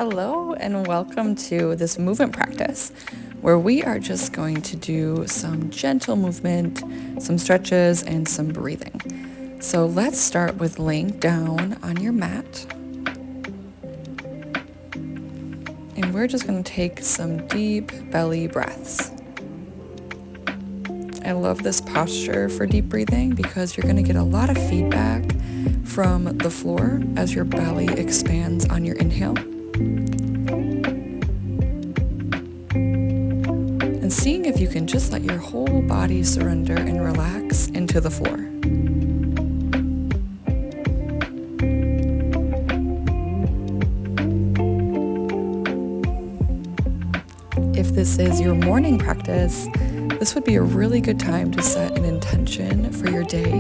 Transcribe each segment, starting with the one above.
Hello and welcome to this movement practice where we are just going to do some gentle movement, some stretches, and some breathing. So let's start with laying down on your mat. And we're just going to take some deep belly breaths. I love this posture for deep breathing because you're going to get a lot of feedback from the floor as your belly expands on your inhale. And seeing if you can just let your whole body surrender and relax into the floor. If this is your morning practice, this would be a really good time to set an intention for your day.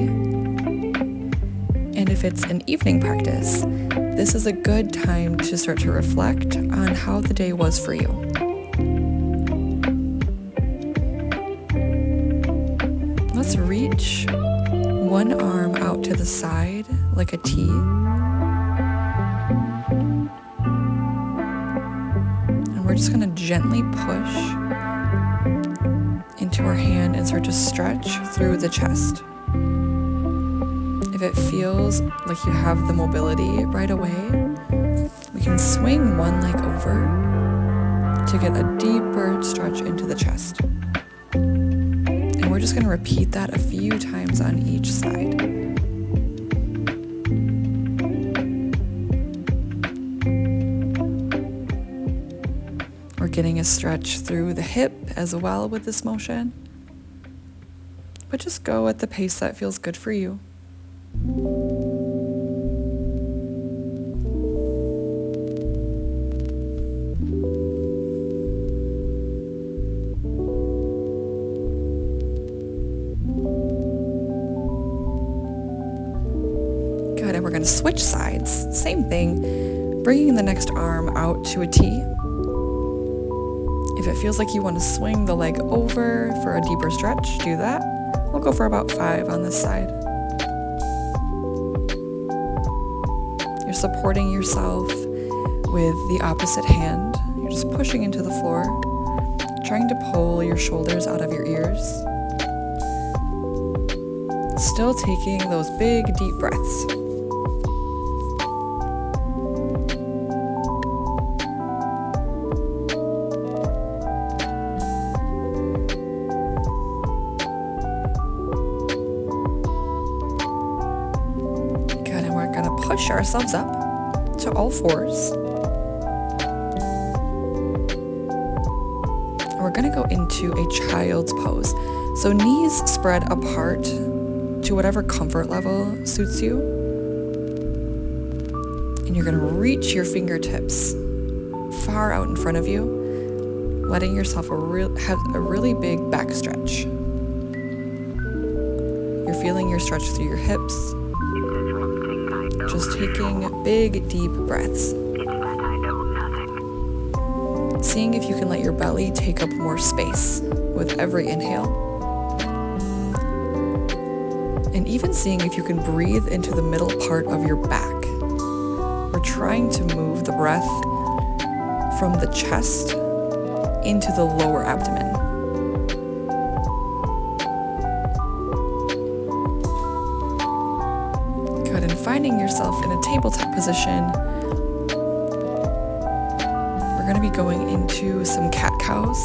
And if it's an evening practice, this is a good time to start to reflect on how the day was for you. Let's reach one arm out to the side like a T. And we're just going to gently push into our hand and start to stretch through the chest. If it feels like you have the mobility right away, we can swing one leg over to get a deeper stretch into the chest. And we're just going to repeat that a few times on each side. We're getting a stretch through the hip as well with this motion. But just go at the pace that feels good for you. Good, and we're going to switch sides. Same thing, bringing the next arm out to a T. If it feels like you want to swing the leg over for a deeper stretch, do that. We'll go for about 5 on this side. You're supporting yourself with the opposite hand. You're just pushing into the floor, trying to pull your shoulders out of your ears. Still taking those big, deep breaths. Push ourselves up to all fours. And we're going to go into a child's pose. So knees spread apart to whatever comfort level suits you. And you're going to reach your fingertips far out in front of you, letting yourself have a really big back stretch. You're feeling your stretch through your hips. Just taking big, deep breaths. Seeing if you can let your belly take up more space with every inhale. And even seeing if you can breathe into the middle part of your back. We're trying to move the breath from the chest into the lower abdomen. And finding yourself in a tabletop position, we're going to be going into some cat-cows.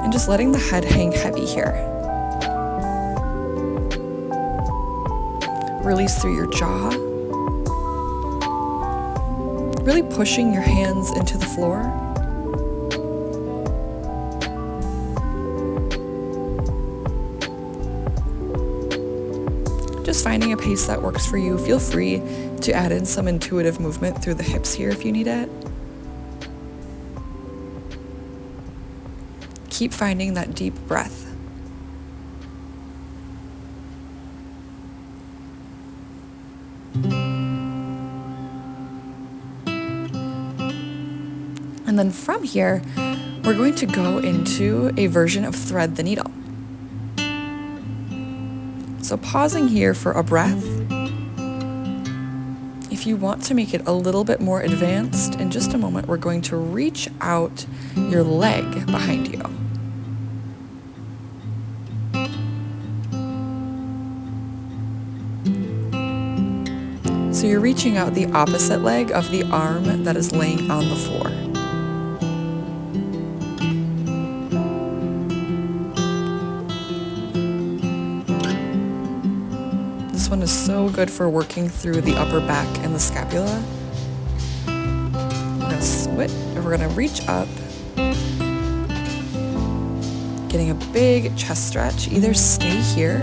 And just letting the head hang heavy here. Release through your jaw. Really pushing your hands into the floor. Just finding a pace that works for you. Feel free to add in some intuitive movement through the hips here if you need it. Keep finding that deep breath. And then from here, we're going to go into a version of thread the needle. So so pausing here for a breath. If you want to make it a little bit more advanced, in just a moment, we're going to reach out your leg behind you. So you're reaching out the opposite leg of the arm that is laying on the floor. This one is so good for working through the upper back and the scapula. We're gonna switch, we're gonna reach up, getting a big chest stretch. Either stay here.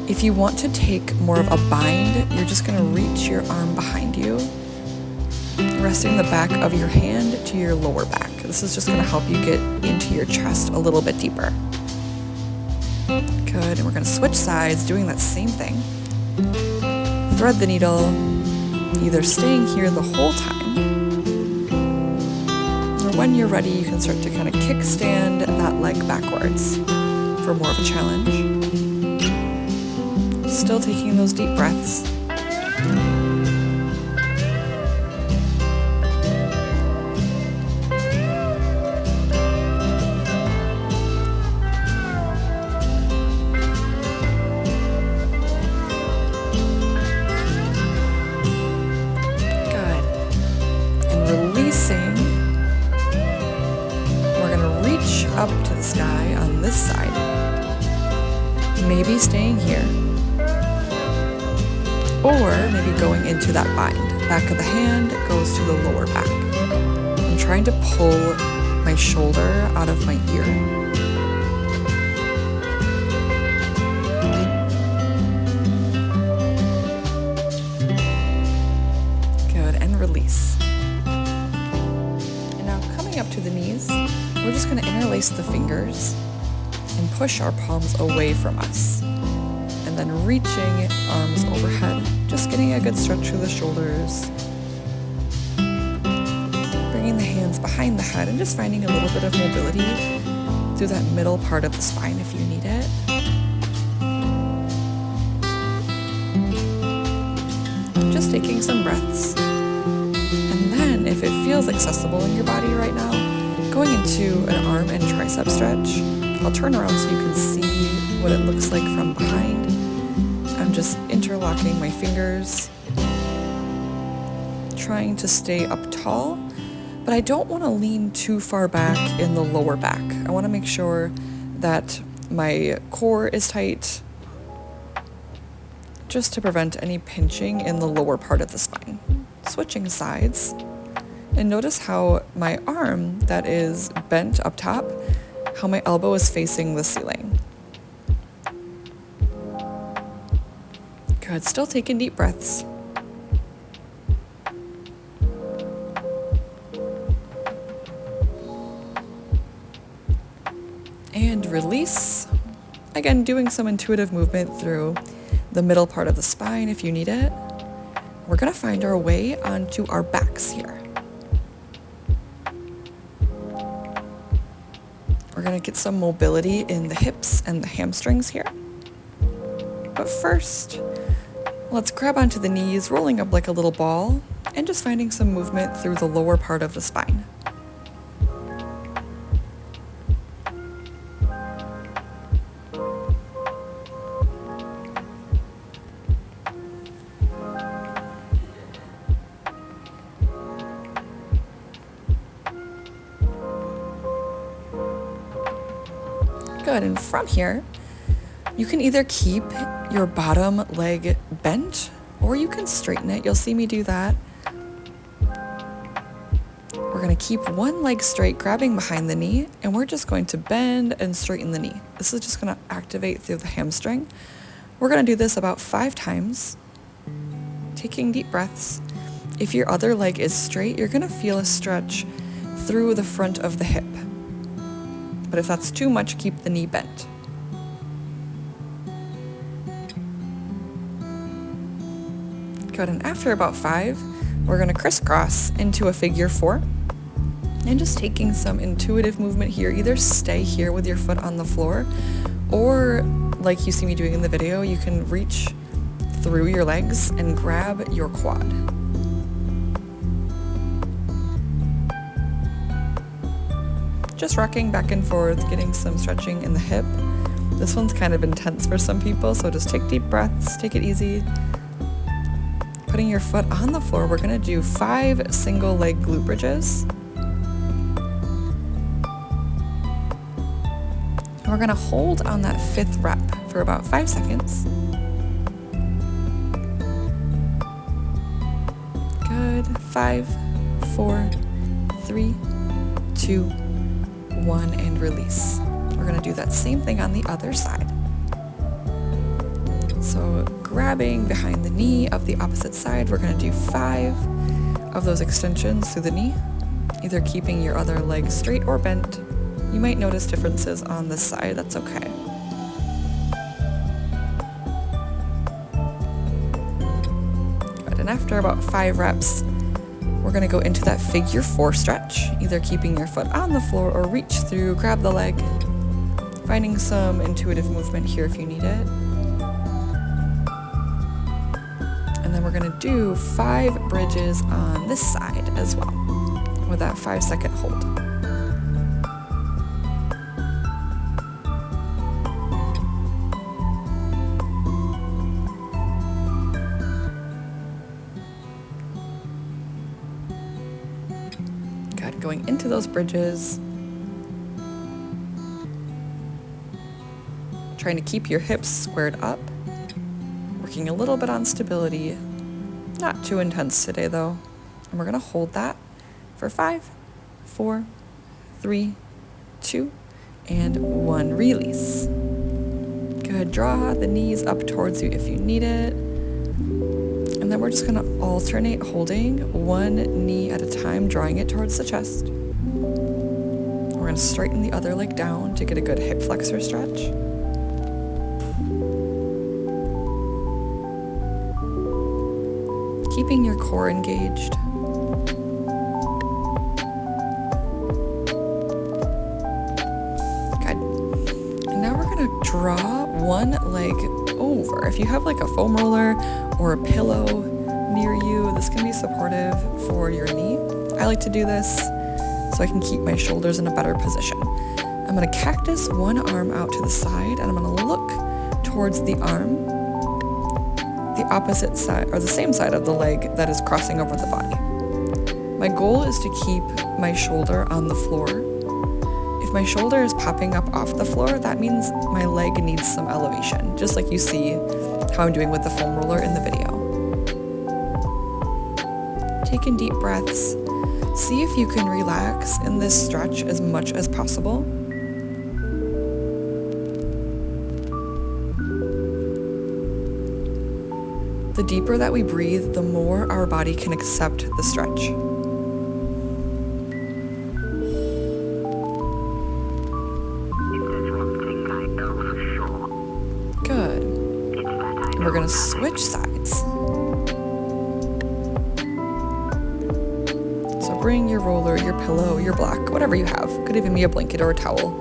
If you want to take more of a bind, you're just gonna reach your arm behind you, resting the back of your hand to your lower back. This is just gonna help you get into your chest a little bit deeper. Good, and we're gonna switch sides, doing that same thing. Thread the needle, either staying here the whole time, or when you're ready, you can start to kind of kickstand that leg backwards for more of a challenge. Still taking those deep breaths. Up to the sky on this side. Maybe staying here. Or maybe going into that bind. Back of the hand goes to the lower back. I'm trying to pull my shoulder out of my ear. Good, and release. And now coming up to the knees, we're just going to interlace the fingers and push our palms away from us. And then reaching arms overhead, just getting a good stretch through the shoulders. Bringing the hands behind the head and just finding a little bit of mobility through that middle part of the spine if you need it. Just taking some breaths. And then if it feels accessible in your body right now, going into an arm and tricep stretch. I'll turn around so you can see what it looks like from behind. I'm just interlocking my fingers, trying to stay up tall, but I don't want to lean too far back in the lower back. I want to make sure that my core is tight, just to prevent any pinching in the lower part of the spine. Switching sides. And notice how my arm that is bent up top, how my elbow is facing the ceiling. Good, still taking deep breaths. And release. Again, doing some intuitive movement through the middle part of the spine if you need it. We're gonna find our way onto our backs here. We're gonna get some mobility in the hips and the hamstrings here. But first, let's grab onto the knees, rolling up like a little ball, and just finding some movement through the lower part of the spine. Good, and from here, you can either keep your bottom leg bent or you can straighten it. You'll see me do that. We're gonna keep one leg straight, grabbing behind the knee, and we're just going to bend and straighten the knee. This is just gonna activate through the hamstring. We're gonna do this about 5 times, taking deep breaths. If your other leg is straight, you're gonna feel a stretch through the front of the hip. But if that's too much, keep the knee bent. Good, and after about 5, we're gonna crisscross into a figure 4. And just taking some intuitive movement here, either stay here with your foot on the floor, or like you see me doing in the video, you can reach through your legs and grab your quad. Just rocking back and forth, getting some stretching in the hip. This one's kind of intense for some people, so just take deep breaths, take it easy. Putting your foot on the floor, we're gonna do 5 single leg glute bridges. And we're gonna hold on that 5th rep for about 5 seconds. Good. 5, 4, 3, 2, 1, and release. We're gonna do that same thing on the other side. So grabbing behind the knee of the opposite side, we're gonna do 5 of those extensions through the knee, either keeping your other leg straight or bent. You might notice differences on this side, that's okay. Good, and after about 5 reps, we're gonna go into that figure 4 stretch, either keeping your foot on the floor or reach through, grab the leg, finding some intuitive movement here if you need it. And then we're gonna do 5 bridges on this side as well, with that 5-second hold. Good, going into those bridges. Trying to keep your hips squared up. Working a little bit on stability. Not too intense today though. And we're gonna hold that for 5, 4, 3, 2, and 1. Release. Good, draw the knees up towards you if you need it. And then we're just gonna alternate holding one knee at a time, drawing it towards the chest. We're gonna straighten the other leg down to get a good hip flexor stretch. Keeping your core engaged. Good. And now we're gonna draw one leg over. If you have like a foam roller or a pillow near you, this can be supportive for your knee. I like to do this so I can keep my shoulders in a better position. I'm gonna cactus one arm out to the side and I'm gonna look towards the arm, the opposite side, or the same side of the leg that is crossing over the body. My goal is to keep my shoulder on the floor. If my shoulder is popping up off the floor, that means my leg needs some elevation, just like you see how I'm doing with the foam roller in the video. Taking deep breaths. See if you can relax in this stretch as much as possible. The deeper that we breathe, the more our body can accept the stretch. Good. And we're gonna switch sides. So bring your roller, your pillow, your block, whatever you have, could even be a blanket or a towel,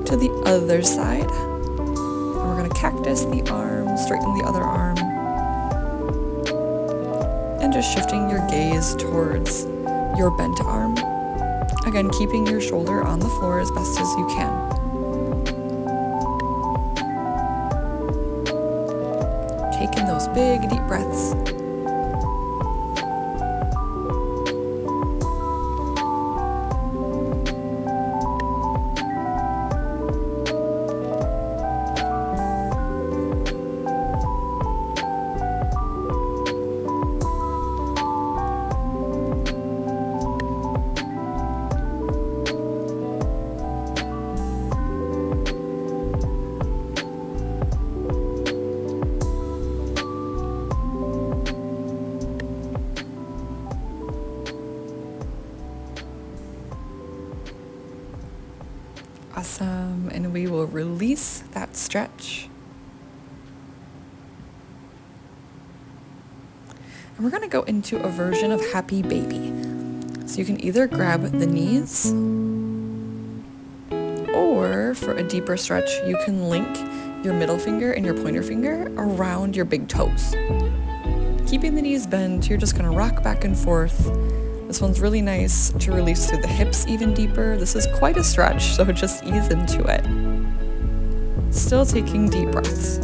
to the other side. And we're gonna cactus the arm, straighten the other arm. And just shifting your gaze towards your bent arm. Again, keeping your shoulder on the floor as best as you can. Taking those big, deep breaths. Awesome, and we will release that stretch. And we're gonna go into a version of Happy Baby. So you can either grab the knees, or for a deeper stretch, you can link your middle finger and your pointer finger around your big toes. Keeping the knees bent, you're just gonna rock back and forth. This one's really nice to release through the hips even deeper. This is quite a stretch, so just ease into it. Still taking deep breaths.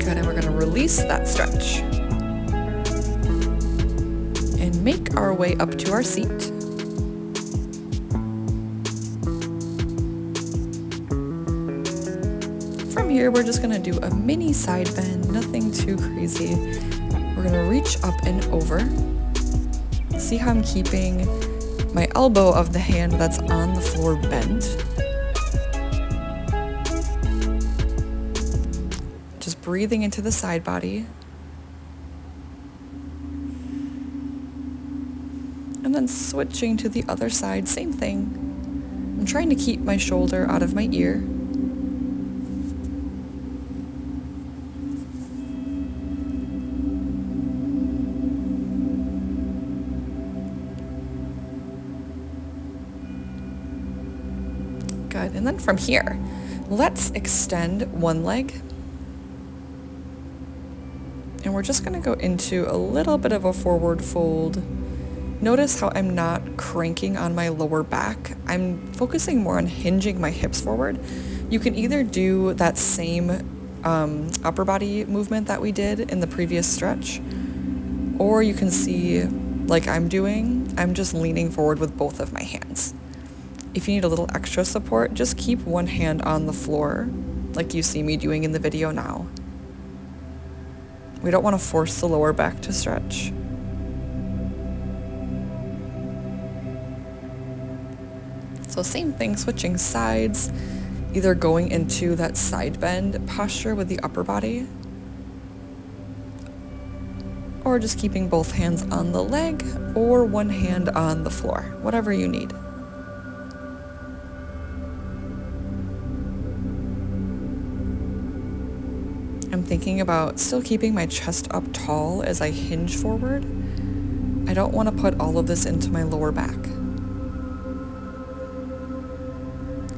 Good, and we're gonna release that stretch. And make our way up to our seat. From here, we're just gonna do a mini side bend, nothing too crazy. We're gonna reach up and over. See how I'm keeping my elbow of the hand that's on the floor bent. Just breathing into the side body. And then switching to the other side, same thing. I'm trying to keep my shoulder out of my ear. Good, and then from here, let's extend one leg. And we're just gonna go into a little bit of a forward fold. Notice how I'm not cranking on my lower back. I'm focusing more on hinging my hips forward. You can either do that same upper body movement that we did in the previous stretch, or you can see, like I'm doing, I'm just leaning forward with both of my hands. If you need a little extra support, just keep one hand on the floor, like you see me doing in the video now. We don't want to force the lower back to stretch. So same thing, switching sides, either going into that side bend posture with the upper body, or just keeping both hands on the leg or one hand on the floor, whatever you need. I'm thinking about still keeping my chest up tall as I hinge forward. I don't want to put all of this into my lower back.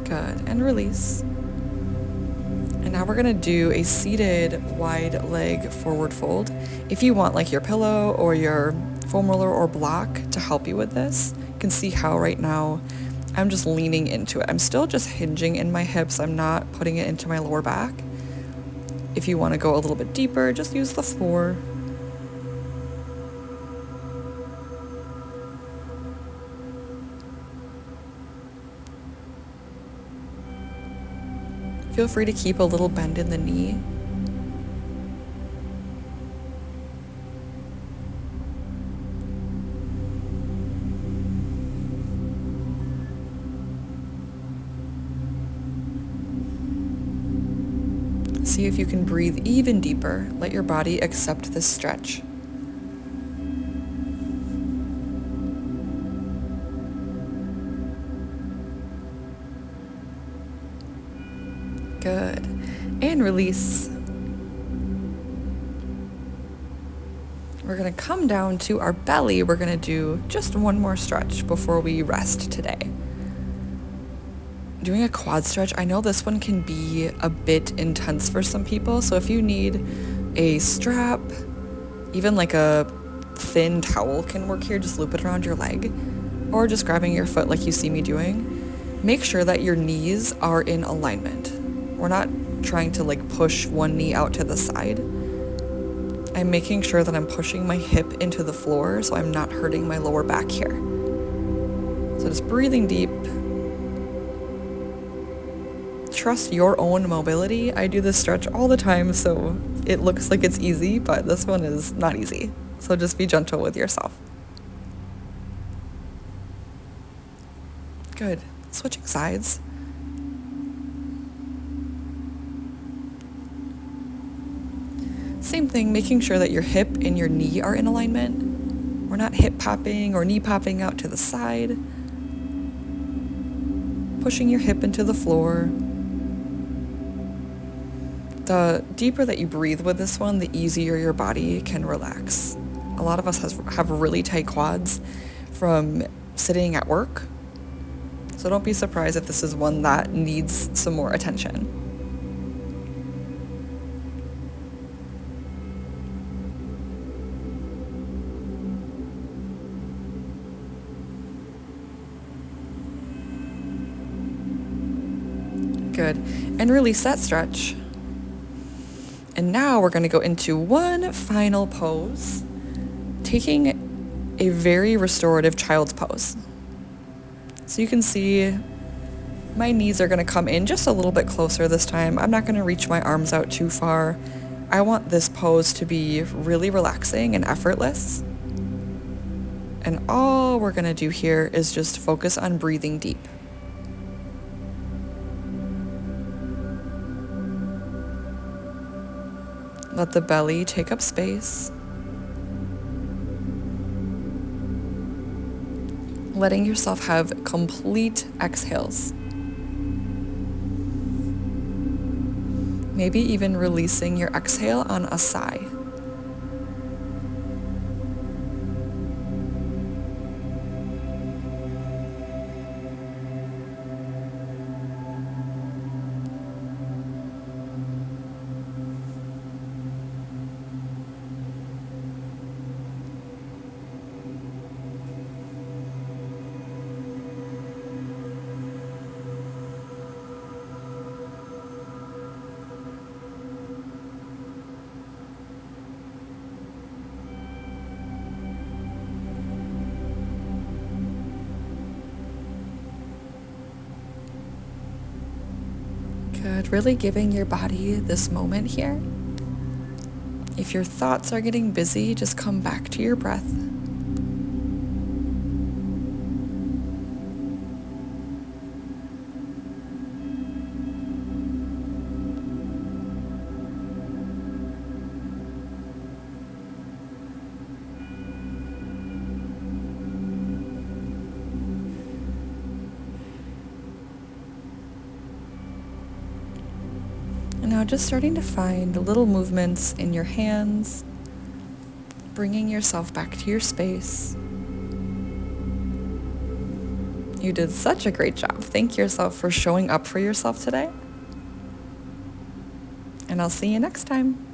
Good, and release. And now we're gonna do a seated wide leg forward fold. If you want like your pillow or your foam roller or block to help you with this, you can see how right now I'm just leaning into it. I'm still just hinging in my hips. I'm not putting it into my lower back. If you want to go a little bit deeper, just use the floor. Feel free to keep a little bend in the knee. See if you can breathe even deeper. Let your body accept this stretch. Good. And release. We're going to come down to our belly. We're going to do just one more stretch before we rest today. Doing a quad stretch, I know this one can be a bit intense for some people, so if you need a strap, even like a thin towel can work here, just loop it around your leg, or just grabbing your foot like you see me doing. Make sure that your knees are in alignment. We're not trying to like push one knee out to the side. I'm making sure that I'm pushing my hip into the floor so I'm not hurting my lower back here. So just breathing deep. Trust your own mobility. I do this stretch all the time, so it looks like it's easy, but this one is not easy. So just be gentle with yourself. Good. Switching sides. Same thing, making sure that your hip and your knee are in alignment. We're not hip popping or knee popping out to the side. Pushing your hip into the floor. The deeper that you breathe with this one, the easier your body can relax. A lot of us have really tight quads from sitting at work. So don't be surprised if this is one that needs some more attention. Good. And release that stretch. And now we're going to go into one final pose, taking a very restorative child's pose. So you can see my knees are going to come in just a little bit closer this time. I'm not going to reach my arms out too far. I want this pose to be really relaxing and effortless. And all we're going to do here is just focus on breathing deep. Let the belly take up space. Letting yourself have complete exhales. Maybe even releasing your exhale on a sigh. Good. Really giving your body this moment here. If your thoughts are getting busy, just come back to your breath. And now just starting to find little movements in your hands, bringing yourself back to your space. You did such a great job. Thank yourself for showing up for yourself today. And I'll see you next time.